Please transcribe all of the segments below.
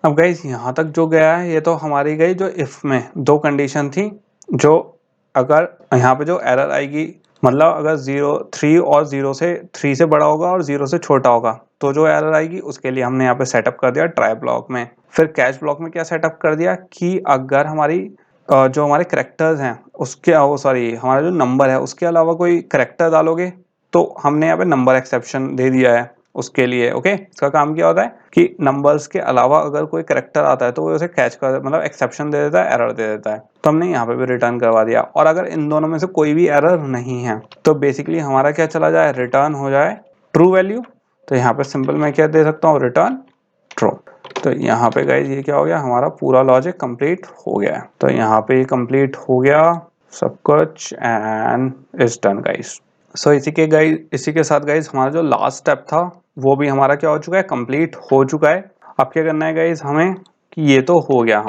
अब गाइज यहाँ तक जो गया है ये तो हमारी गई जो इफ में दो कंडीशन थी, जो अगर यहाँ पे जो एरर आएगी मतलब अगर 3 और 0 से 3 से बड़ा होगा और 0 से छोटा होगा तो जो एरर आएगी उसके लिए हमने यहाँ पे सेटअप कर दिया ट्राई ब्लॉक में। फिर कैच ब्लॉक में क्या सेटअप कर दिया कि अगर हमारी जो हमारे करेक्टर्स हैं उसके सॉरी हमारा जो नंबर है उसके अलावा कोई करेक्टर डालोगे तो हमने यहाँ पे नंबर एक्सेप्शन दे दिया है उसके लिए। ओके, इसका काम क्या होता है कि नंबर्स के अलावा अगर कोई करेक्टर आता है तो वो उसे कैच कर मतलब एक्सेप्शन दे देता है, एरर दे देता है। तो हमने यहाँ पे भी रिटर्न करवा दिया। और अगर इन दोनों में से कोई भी एरर नहीं है तो बेसिकली हमारा क्या चला जाए, रिटर्न हो जाए ट्रू वैल्यू। तो यहाँ पे सिंपल मैं क्या दे सकता हूँ, रिटर्न ट्रू। तो यहाँ पे गाइज ये क्या हो गया, हमारा पूरा लॉजिक कंप्लीट हो गया है। तो यहाँ पे ये कंप्लीट हो गया सब कुछ एंड इज डन गाइज। सो इसी के साथ गाइज हमारा जो लास्ट स्टेप था वो भी हमारा क्या हो चुका है, कंप्लीट हो चुका है। अब क्या करना है गाइज हमें कि ये तो हो गया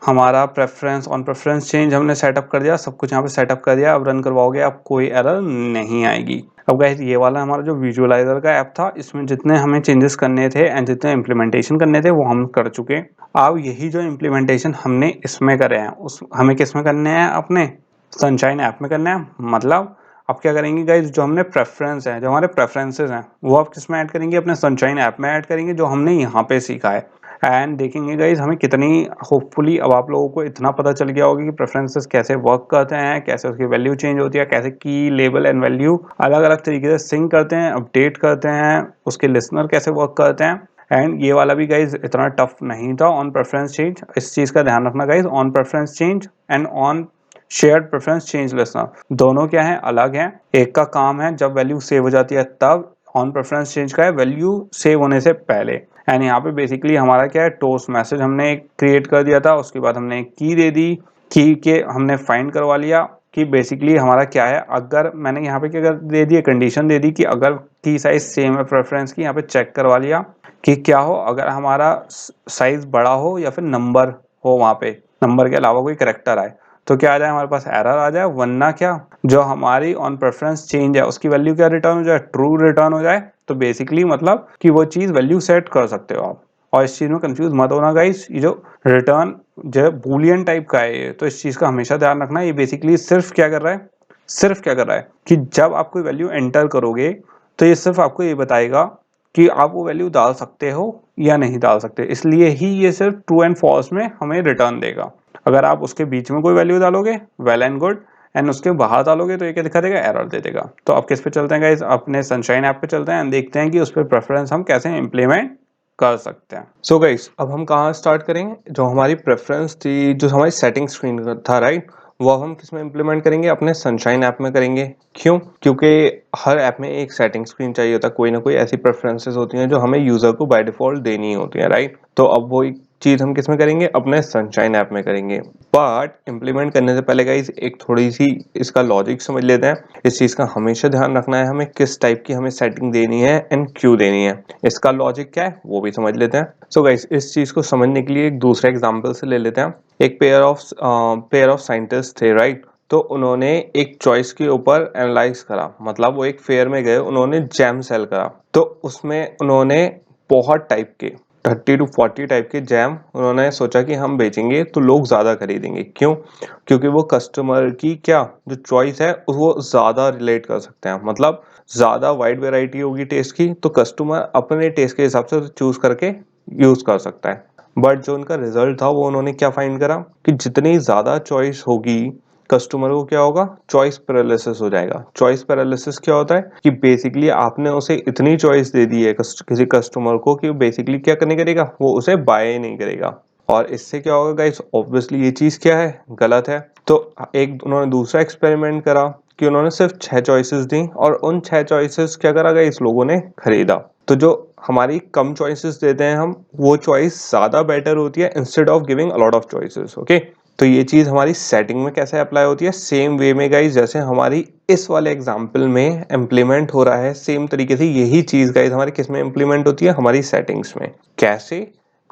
हमारा प्रेफरेंस ऑन प्रेफरेंस चेंज हमने सेटअप कर दिया, सब कुछ यहाँ पे सेटअप कर दिया। अब रन करवाओगे अब कोई एरर नहीं आएगी। अब गाइज ये वाला हमारा जो विजुअलाइजर का ऐप था इसमें जितने हमें चेंजेस करने थे एंड जितने इम्प्लीमेंटेशन करने थे वो हम कर चुके। अब यही जो इम्प्लीमेंटेशन हमने इसमें करे हैं उस हमें किस में करने हैं, अपने सनशाइन ऐप में करना है। मतलब अब क्या करेंगे गाइज, जो हमने प्रेफरेंस है, जो हमारे प्रेफरेंसेस हैं वो आप किस में ऐड करेंगे, अपने सनशाइन ऐप में ऐड करेंगे जो हमने यहाँ पे सीखा है। एंड देखेंगे गाइज हमें कितनी, होपफुली अब आप लोगों को इतना पता चल गया होगा कि प्रेफरेंसेस कैसे वर्क करते हैं, कैसे उसकी वैल्यू चेंज होती है, कैसे की लेबल एंड वैल्यू अलग अलग तरीके से सिंक करते हैं, अपडेट करते हैं, उसके लिसनर कैसे वर्क करते हैं। एंड ये वाला भी गाइज इतना टफ नहीं था ऑन प्रेफरेंस चेंज। इस चीज़ का ध्यान रखना guys, on preference change and on shared preference change listener दोनों क्या है, अलग हैं। एक का काम है जब वैल्यू सेव हो जाती है तब, ऑन प्रेफरेंस चेंज का है वैल्यू सेव होने से पहले। एंड यहाँ पे बेसिकली हमारा क्या है, टोस्ट मैसेज हमने एक क्रिएट कर दिया था, उसके बाद हमने एक की दे दी, की के हमने फाइंड करवा लिया कि बेसिकली हमारा क्या है। अगर मैंने यहाँ पे क्या दे दी, कंडीशन दे दी कि अगर की साइज सेम है प्रेफरेंस की, यहाँ पे चेक करवा लिया कि क्या हो, अगर हमारा साइज बड़ा हो या फिर नंबर हो, वहाँ पे नंबर के अलावा कोई करेक्टर आए तो क्या आ जाए, हमारे पास एरर आ जाए। वरना क्या, जो हमारी ऑन प्रेफरेंस चेंज है उसकी वैल्यू क्या रिटर्न हो जाए, ट्रू रिटर्न हो जाए। तो बेसिकली मतलब कि वो चीज़ वैल्यू सेट कर सकते हो आप। और इस चीज़ में कंफ्यूज मत होना गाइस, ये जो रिटर्न जो बूलियन टाइप का है ये, तो इस चीज़ का हमेशा ध्यान रखना। ये बेसिकली सिर्फ क्या कर रहा है कि जब आप कोई वैल्यू एंटर करोगे तो ये सिर्फ आपको ये बताएगा कि आप वो वैल्यू डाल सकते हो या नहीं डाल सकते। इसलिए ही ये सिर्फ ट्रू एंड फॉल्स में हमें रिटर्न देगा। अगर आप उसके बीच में कोई वैल्यू डालोगे वेल एंड गुड, एंड उसके बाहर डालोगे तो ये क्या दिखा देगा, एरर दे देगा। तो अब किस पे चलते हैं गाइस, अपने सनशाइन ऐप पे चलते हैं एंड देखते हैं कि उस पर प्रेफरेंस हम कैसे इम्प्लीमेंट कर सकते हैं। सो गाइस अब हम कहाँ स्टार्ट करेंगे, जो हमारी प्रेफरेंस थी, जो हमारी सेटिंग स्क्रीन था राइट, वो अब हम किस में इम्प्लीमेंट करेंगे, अपने सनशाइन ऐप में करेंगे। क्यों? क्योंकि हर ऐप में एक सेटिंग स्क्रीन चाहिए होता है, कोई ना कोई ऐसी प्रेफरेंसेस होती हैं जो हमें यूजर को बाय डिफॉल्ट देनी होती है राइट। तो अब वो चीज हम किस में करेंगे, अपने सनशाइन ऐप में करेंगे। बट इम्प्लीमेंट करने से पहले गाइस एक थोड़ी सी इसका लॉजिक समझ लेते हैं। इस चीज का हमेशा ध्यान रखना है हमें किस टाइप की हमें सेटिंग देनी है एंड क्यों देनी है, इसका लॉजिक क्या है वो भी समझ लेते हैं। सो गाइस इस चीज को समझने के लिए एक दूसरे एग्जाम्पल से ले लेते हैं। एक पेयर ऑफ साइंटिस्ट थे राइट। तो उन्होंने एक चॉइस के ऊपर एनालाइज करा, मतलब वो एक फेयर में गए, उन्होंने जैम सेल करा। तो उसमें उन्होंने बहुत टाइप के 30 to 40 टाइप के जैम उन्होंने सोचा कि हम बेचेंगे तो लोग ज़्यादा खरीदेंगे। क्यों? क्योंकि वो कस्टमर की क्या जो चॉइस है वो ज़्यादा रिलेट कर सकते हैं, मतलब ज़्यादा वाइड वैरायटी होगी टेस्ट की तो कस्टमर अपने टेस्ट के हिसाब से चूज़ करके यूज़ कर सकता है। बट जो उनका रिजल्ट था वो उन्होंने क्या फाइंड करा कि जितनी ज़्यादा चॉइस होगी कस्टमर को क्या होगा, चॉइस पैरालिसिस हो जाएगा। चॉइस पैरालिसिस क्या होता है कि बेसिकली आपने उसे इतनी चॉइस दे दी है किसी कस्टमर को कि बेसिकली क्या करने करेगा, वो उसे बाय नहीं करेगा। और इससे क्या होगा गाइस, ऑब्वियसली ये चीज़ क्या है, गलत है। तो एक उन्होंने दूसरा एक्सपेरिमेंट करा कि उन्होंने सिर्फ 6 चॉइसेस दी और उन 6 चॉइसेस क्या करा गाइस, लोगों ने खरीदा। तो जो हमारी कम चॉइसेस देते हैं हम, वो चॉइस ज़्यादा बेटर होती है instead of giving a lot of choices. Okay, तो ये चीज़ हमारी सेटिंग में कैसे अप्लाई होती है, सेम वे में गाइज जैसे हमारी इस वाले एग्जांपल में इम्प्लीमेंट हो रहा है, सेम तरीके से यही चीज़ गाइज हमारी किस में इम्प्लीमेंट होती है, हमारी सेटिंग्स में। कैसे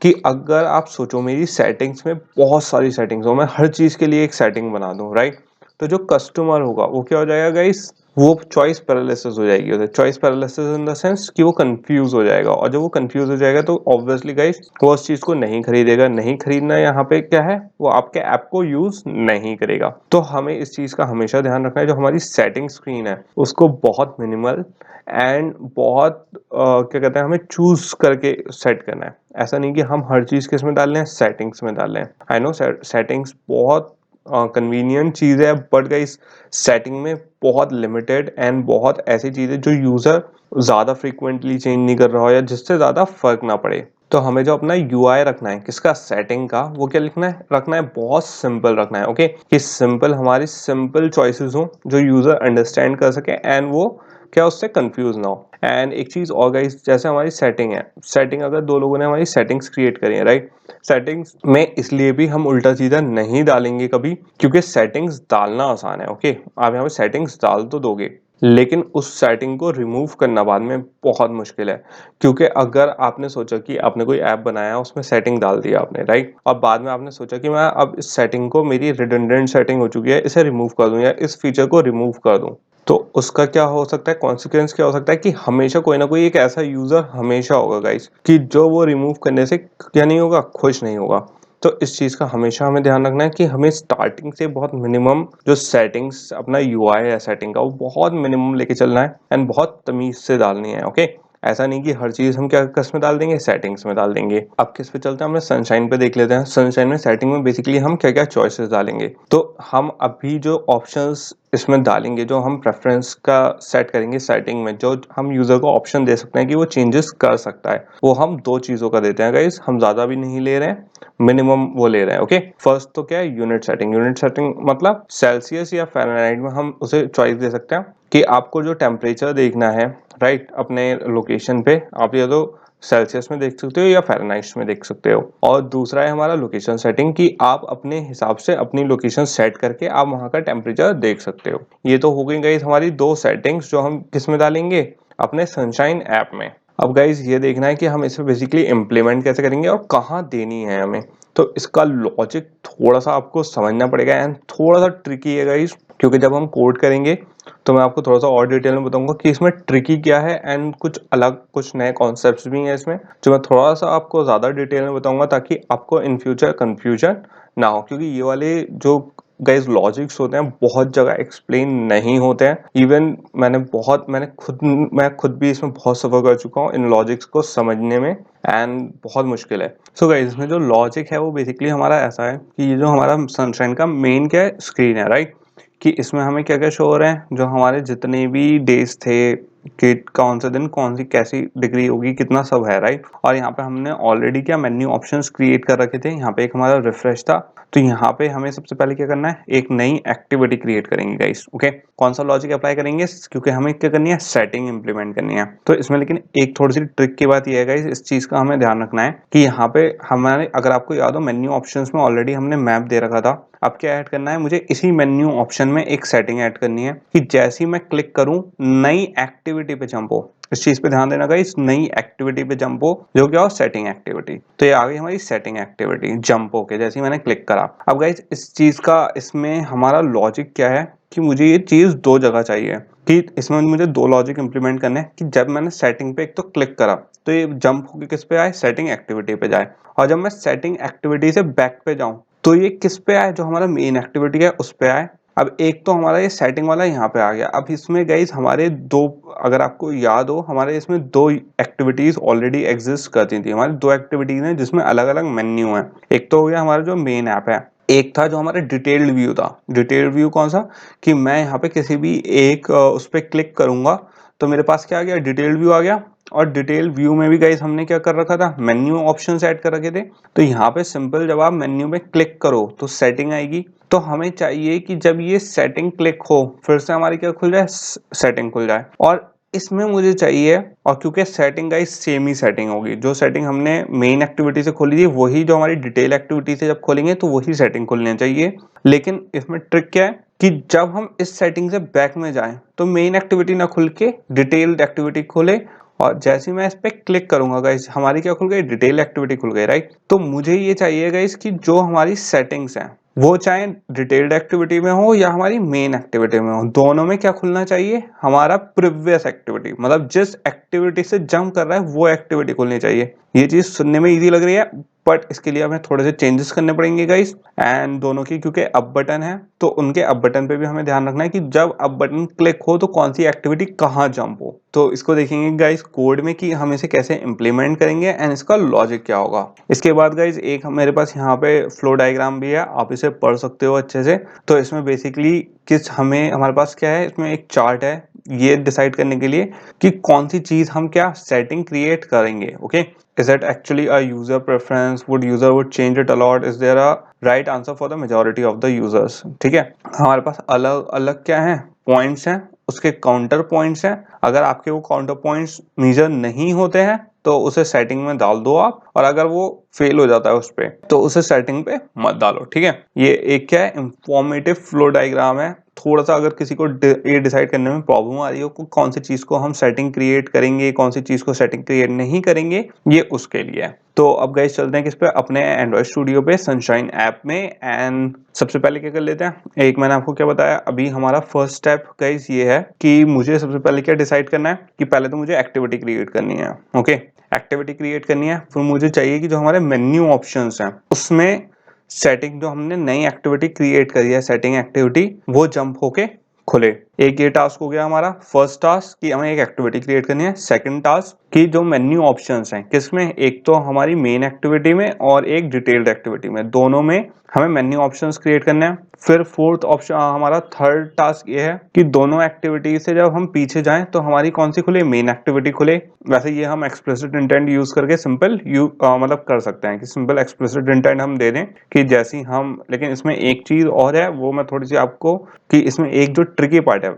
कि अगर आप सोचो मेरी सेटिंग्स में बहुत सारी सेटिंग्स हो, मैं हर चीज़ के लिए एक सेटिंग बना दूं राइट, तो जो कस्टमर होगा वो क्या हो जाएगा गाइज, वो चॉइस पैरालिसिस हो जाएगी उसे। Choice paralysis in the sense कि वो कंफ्यूज हो जाएगा, और जब वो कंफ्यूज हो जाएगा तो ऑब्वियसली गाइस वो उस चीज को नहीं खरीदेगा। नहीं खरीदना यहाँ पे क्या है, वो आपके ऐप को यूज नहीं करेगा। तो हमें इस चीज का हमेशा ध्यान रखना है, जो हमारी सेटिंग स्क्रीन है उसको बहुत मिनिमल एंड बहुत क्या कहते हैं, हमें चूज करके सेट करना है। ऐसा नहीं कि हम हर चीज किस में डाल रहे हैं, सेटिंग्स में डाल रहे हैं। आई नो सेटिंग्स बहुत कन्वीनियंट चीज है, बट गाइस सेटिंग में बहुत लिमिटेड एंड बहुत ऐसी चीजें जो यूजर ज्यादा फ्रीक्वेंटली चेंज नहीं कर रहा हो या जिससे ज्यादा फर्क ना पड़े। तो हमें जो अपना यूआई रखना है किसका, सेटिंग का, वो क्या लिखना है, रखना है बहुत सिंपल रखना है। ओके, कि सिंपल हमारी सिंपल चॉइसेस हो जो यूजर अंडरस्टैंड कर सके एंड वो क्या उससे कंफ्यूज ना हो। एंड एक चीज और गाइस, जैसे हमारी सेटिंग है, सेटिंग अगर दो लोगों ने हमारी सेटिंग्स क्रिएट करी है राइट, सेटिंग्स में इसलिए भी हम उल्टा सीधा नहीं डालेंगे कभी, क्योंकि सेटिंग्स डालना आसान है। ओके, आप यहाँ पे सेटिंग्स डाल तो दोगे, लेकिन उस सेटिंग को रिमूव करना बाद में बहुत मुश्किल है। क्योंकि अगर आपने सोचा कि आपने कोई ऐप बनाया, उसमें सेटिंग डाल दिया आपने राइट, और बाद में आपने सोचा कि मैं अब इस सेटिंग को, मेरी रिडंडेंट सेटिंग हो चुकी है, इसे रिमूव कर दूं या इस फीचर को रिमूव कर दूं, तो उसका क्या हो सकता है, कॉन्सिक्वेंस क्या हो सकता है कि हमेशा कोई ना कोई एक ऐसा यूजर हमेशा होगा गाइस कि जो वो रिमूव करने से क्या नहीं होगा, खुश नहीं होगा। तो इस चीज का हमेशा हमें ध्यान रखना है कि हमें स्टार्टिंग से बहुत मिनिमम जो सेटिंग्स, अपना यूआई है सेटिंग का, वो बहुत मिनिमम लेके चलना है एंड बहुत तमीज से डालनी है। ओके, ऐसा नहीं कि हर चीज हम क्या किस में डाल देंगे, सेटिंग्स में डाल देंगे। अब किस पे चलते हैं, हमने सनशाइन पे देख लेते हैं। सनशाइन में सेटिंग में बेसिकली हम क्या क्या चॉइसेस डालेंगे। तो हम अभी जो ऑप्शंस इसमें डालेंगे, जो हम प्रेफरेंस का सेट करेंगे सेटिंग में, जो हम यूजर को ऑप्शन दे सकते हैं कि वो चेंजेस कर सकता है, वो हम दो चीजों का देते हैं गाइस। हम ज्यादा भी नहीं ले रहे हैं, मिनिमम वो ले रहे हैं। ओके, फर्स्ट तो क्या है, यूनिट सेटिंग। यूनिट सेटिंग मतलब सेल्सियस या फ़ारेनहाइट में हम उसे चॉइस दे सकते हैं कि आपको जो टेम्परेचर देखना है राइट, अपने लोकेशन पे, आप या तो सेल्सियस में देख सकते हो या फ़ारेनहाइट में देख सकते हो। और दूसरा है हमारा लोकेशन सेटिंग, कि आप अपने हिसाब से अपनी लोकेशन सेट करके आप वहां का टेम्परेचर देख सकते हो। ये तो हो गई गाइस हमारी दो सेटिंग्स, जो हम किस में डालेंगे, अपने सनशाइन ऐप में। अब गाइज ये देखना है कि हम इसे बेसिकली इम्प्लीमेंट कैसे करेंगे और कहाँ देनी है हमें। तो इसका लॉजिक थोड़ा सा आपको समझना पड़ेगा एंड थोड़ा सा ट्रिकी है गाइज, क्योंकि जब हम कोड करेंगे तो मैं आपको थोड़ा सा और डिटेल में बताऊंगा कि इसमें ट्रिकी क्या है एंड कुछ अलग, कुछ नए कॉन्सेप्ट्स भी हैं इसमें, जो मैं थोड़ा सा आपको ज़्यादा डिटेल में बताऊंगा ताकि आपको इन फ्यूचर कन्फ्यूजन ना हो। क्योंकि ये वाले जो गाइज लॉजिक्स होते हैं बहुत जगह एक्सप्लेन नहीं होते हैं। इवन मैं खुद भी इसमें बहुत सफ़र कर चुका हूँ इन लॉजिक्स को समझने में, एंड बहुत मुश्किल है। सो गाइज, इसमें जो लॉजिक है वो बेसिकली हमारा ऐसा है कि ये जो हमारा सनशाइन का मेन क्या है, स्क्रीन है राइट, कि इसमें हमें क्या क्या शो हो रहे हैं, जो हमारे जितने भी डेज थे, कि कौन सा दिन कौन सी कैसी डिग्री होगी, कितना सब है राइट। और यहाँ पे हमने ऑलरेडी क्या मेन्यू ऑप्शंस क्रिएट कर रखे थे। यहाँ पे एक हमारा रिफ्रेश था, तो यहाँ पे हमें सबसे पहले क्या करना है, एक नई एक्टिविटी क्रिएट करेंगे गाइस। ओके, कौन सा लॉजिक अप्लाई करेंगे, क्योंकि हमें क्या करनी है, सेटिंग इंप्लीमेंट करनी है। तो इसमें लेकिन एक थोड़ी सी ट्रिक की बात यह है गाइस, इस चीज का हमें ध्यान रखना है कि यहाँ पे हमारे, अगर आपको याद हो, मेन्यू ऑप्शंस में ऑलरेडी हमने मैप दे रखा था। अब क्या ऐड करना है, मुझे इसी मेन्यू ऑप्शन में एक सेटिंग ऐड करनी है कि जैसे ही मैं क्लिक करूं नई एक्टिविटी पे जंप हो। इस चीज पे ध्यान देना गाइस, नई एक्टिविटी पे जंप हो, जो क्या हो, सेटिंग एक्टिविटी। तो ये आ गई हमारी सेटिंग एक्टिविटी, जंप होके जैसे ही मैंने क्लिक करा। अब गाइस इस चीज का, इसमें हमारा लॉजिक क्या है कि मुझे ये चीज दो जगह चाहिए, कि इसमें मुझे दो लॉजिक इंप्लीमेंट करने हैं कि जब मैंने सेटिंग पे एक तो क्लिक करा तो ये जंप होके किस पे आए, सेटिंग एक्टिविटी पे जाए, और जब मैं सेटिंग एक्टिविटी से बैक पे जाऊं तो ये किस पे आए, जो हमारा मेन एक्टिविटी है उस पे आए। अब एक तो हमारा ये सेटिंग वाला यहाँ पे आ गया। अब इसमें गाइस हमारे दो, अगर आपको याद हो, हमारे इसमें दो एक्टिविटीज ऑलरेडी एग्जिस्ट करती थी। हमारी दो एक्टिविटीज हैं जिसमें अलग अलग मेन्यू है। एक तो हो गया हमारा जो मेन ऐप है, एक था जो हमारा डिटेल्ड व्यू था। डिटेल्ड व्यू कौन सा, कि मैं यहाँ पे किसी भी एक उस पर क्लिक करूंगा तो मेरे पास क्या आ गया, डिटेल्ड व्यू आ गया। और डिटेल व्यू में भी गाइस हमने क्या कर रखा था, मेन्यू ऑप्शंस ऐड कर रखे थे। तो यहाँ पे सिंपल जब आप मेन्यू में क्लिक करो तो सेटिंग आएगी। तो हमें चाहिए कि जब ये सेटिंग क्लिक हो फिर से हमारी क्या खुल जाए, सेटिंग खुल जाए। और इसमें मुझे चाहिए, और क्योंकि सेटिंग गाइस सेम ही सेटिंग होगी, जो सेटिंग हमने मेन एक्टिविटी से खोली थी वही जो हमारी डिटेल एक्टिविटी से जब खोलेंगे तो वही सेटिंग खुलनी चाहिए। लेकिन इसमें ट्रिक क्या है कि जब हम इस सेटिंग से बैक में जाएं तो मेन एक्टिविटी ना खुल के डिटेल्ड एक्टिविटी खोले, और जैसे ही मैं इस पे क्लिक करूंगा गाइस हमारी क्या खुल गई, डिटेल एक्टिविटी खुल गई राइट। तो मुझे ये चाहिए गाइस कि जो हमारी सेटिंग्स हैं वो चाहे डिटेल्ड एक्टिविटी में हो या हमारी मेन एक्टिविटी में हो, दोनों में क्या खुलना चाहिए, हमारा प्रीवियस एक्टिविटी, मतलब जिस एक्टिविटी से जंप कर रहा है वो एक्टिविटी खुलनी चाहिए। ये चीज सुनने में इजी लग रही है, बट इसके लिए हमें थोड़े से चेंजेस करने पड़ेंगे गाइस। एंड दोनों की क्योंकि अप बटन है तो उनके अप बटन पे भी हमें ध्यान रखना है कि जब अप बटन क्लिक हो तो कौन सी एक्टिविटी कहाँ जंप हो। तो इसको देखेंगे गाइस कोड में कि हम इसे कैसे इंप्लीमेंट करेंगे एंड इसका लॉजिक क्या होगा। इसके बाद गाइस एक मेरे पास यहाँ पे फ्लो डायग्राम भी है, आप इसे पढ़ सकते हो अच्छे से। तो इसमें बेसिकली किस हमें हमारे पास क्या है, इसमें एक चार्ट है ये डिसाइड करने के लिए कि कौन सी चीज हम क्या सेटिंग क्रिएट करेंगे। Okay, is that actually a user preference, would user would change it a lot, is there a right answer for the majority of the users। ठीक है, हमारे पास अलग अलग क्या है, पॉइंट्स हैं, उसके काउंटर पॉइंट्स हैं। अगर आपके वो काउंटर पॉइंट्स मेजर नहीं होते हैं तो उसे सेटिंग में डाल दो आप, और अगर वो फेल हो जाता है उस पे तो उसे सेटिंग पे मत डालो। ठीक है, ये एक क्या है, इंफॉर्मेटिव फ्लो डायग्राम है। थोड़ा सा अगर किसी को ये डिसाइड करने में प्रॉब्लम आ रही हो कौन सी चीज को हम सेटिंग क्रिएट करेंगे, कौन सी चीज को सेटिंग क्रिएट नहीं करेंगे, ये उसके लिए है। तो अब गाइस चलते हैं किस पे, अपने एंड्रॉइड स्टूडियो पे सनशाइन ऐप में। एंड सबसे पहले क्या कर लेते हैं, एक मैंने आपको क्या बताया अभी, हमारा फर्स्ट स्टेप गाइस ये है कि मुझे सबसे पहले क्या डिसाइड करना है कि पहले तो मुझे एक्टिविटी क्रिएट करनी है। ओके, एक्टिविटी क्रिएट करनी है, फिर मुझे चाहिए कि जो हमारे मेन्यू ऑप्शंस हैं उसमें सेटिंग, जो हमने नई एक्टिविटी क्रिएट करी है सेटिंग एक्टिविटी, वो जंप होके खुले। एक ये टास्क हो गया हमारा फर्स्ट टास्क कि हमें एक एक्टिविटी क्रिएट करनी है। सेकंड टास्क कि जो मेन्यू ऑप्शंस हैं किसमें, एक तो हमारी मेन एक्टिविटी में और एक डिटेल्ड एक्टिविटी में, दोनों में हमें मेन्यू ऑप्शंस क्रिएट करने हैं। फिर फोर्थ ऑप्शन हमारा थर्ड टास्क ये है कि दोनों एक्टिविटी से जब हम पीछे जाएं तो हमारी कौन सी खुले, मेन एक्टिविटी खुले। वैसे ये हम एक्सप्लिसिट इंटेंट यूज करके सिंपल मतलब कर सकते हैं कि सिंपल एक्सप्लिसिट इंटेंट हम दे दें कि जैसी हम, लेकिन इसमें एक चीज और है वो मैं थोड़ी सी आपको, कि इसमें एक जो ट्रिकी पार्ट है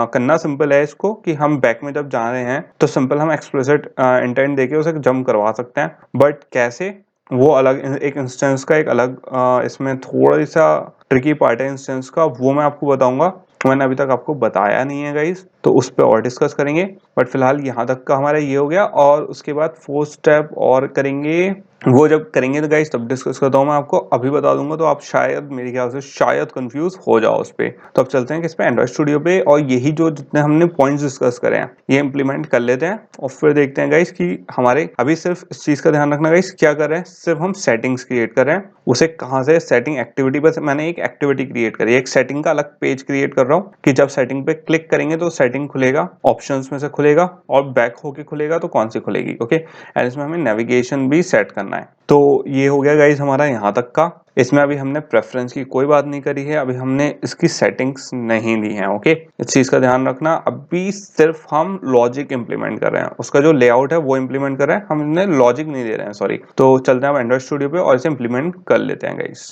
करना सिंपल है इसको, कि हम बैक में जब जा रहे हैं तो सिंपल हम एक्सप्लिसिट इंटेंट देके उसे जंप करवा सकते हैं, बट कैसे वो अलग एक इंस्टेंस का एक अलग इसमें थोड़ा सा ट्रिकी पार्ट है इंस्टेंस का, वो मैं आपको बताऊंगा। मैंने अभी तक आपको बताया नहीं है गाइस, तो उस पर और डिस्कस करेंगे। बट फिलहाल यहाँ तक का हमारा ये हो गया, और उसके बाद फोर्थ स्टेप और करेंगे, वो जब करेंगे तो गाइस तब डिस्कस करता हूँ मैं आपको, अभी बता दूंगा तो आप शायद मेरे ख्याल से शायद कंफ्यूज हो जाओ उस पे। तो अब चलते हैं किस पे, एंड्रॉइड स्टूडियो पे, और यही जो जितने हमने पॉइंट्स डिस्कस करे हैं ये इंप्लीमेंट कर लेते हैं, और फिर देखते हैं गाइस कि हमारे अभी सिर्फ इस चीज का ध्यान रखना गाइस, क्या कर रहे हैं, सिर्फ हम सेटिंग्स क्रिएट कर रहे हैं। उसे कहाँ से, सेटिंग एक्टिविटी पर मैंने एक एक्टिविटी क्रिएट करी, एक सेटिंग का अलग पेज क्रिएट कर रहा हूँ कि जब सेटिंग पे क्लिक करेंगे तो सेटिंग खुलेगा, ऑप्शंस में से खुलेगा, और बैक होके खुलेगा तो कौन सी खुलेगी। ओके, एंड इसमें हमें नेविगेशन भी सेट करना है। तो ये हो गया गाइस हमारा यहाँ तक का। इसमें अभी हमने प्रेफरेंस की कोई बात नहीं करी है, अभी हमने इसकी सेटिंग्स नहीं दी है। ओके, इस चीज का ध्यान रखना, अभी सिर्फ हम लॉजिक इंप्लीमेंट कर रहे हैं, उसका जो लेआउट है वो इंप्लीमेंट कर रहे हैं, हमने लॉजिक नहीं दे रहे हैं, सॉरी। तो चलते हैं अब एंड्रॉइड स्टूडियो पे और इसे इंप्लीमेंट कर लेते हैं गाइस।